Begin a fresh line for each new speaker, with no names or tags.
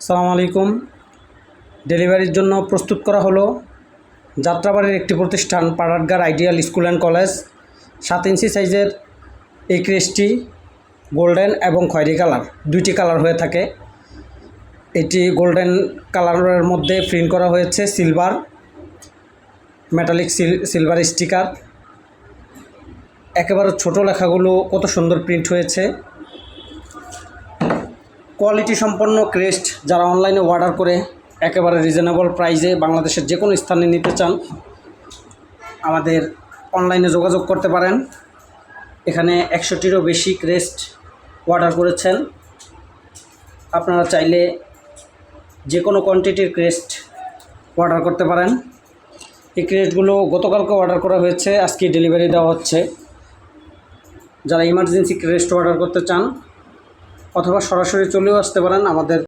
আসসালামু আলাইকুম। ডেলিভারির জন্য প্রস্তুত করা হলো যাত্রাবাড়ির একটি প্রতিষ্ঠান পাড়ারগার আইডিয়াল স্কুল অ্যান্ড কলেজ। 7 ইঞ্চি সাইজের এই ক্রেসটি গোল্ডেন এবং খয়েরি কালার, দুইটি কালার হয়ে থাকে। এটি গোল্ডেন কালারের মধ্যে প্রিন্ট করা হয়েছে সিলভার, মেটালিক সিলভার স্টিকার। একেবারে ছোট লেখাগুলো কত সুন্দর প্রিন্ট হয়েছে। কোয়ালিটি সম্পন্ন ক্রেস্ট যারা অনলাইনে অর্ডার করে একেবারে রিজনেবল প্রাইসে বাংলাদেশের যে কোনো স্থানে নিতে চান, আমাদের অনলাইনে যোগাযোগ করতে পারেন। এখানে 100টিরও বেশি ক্রেস্ট অর্ডার করেছেন। আপনারা চাইলে যে কোনো কোয়ান্টিটির ক্রেস্ট অর্ডার করতে পারেন। এই ক্রেস্টগুলো গতকালকে অর্ডার করা হয়েছে, আজকে ডেলিভারি দেওয়া হচ্ছে। যারা ইমার্জেন্সি ক্রেস্ট অর্ডার করতে চান অথবা সরাসরি চলেও আসতে পারেন আমাদের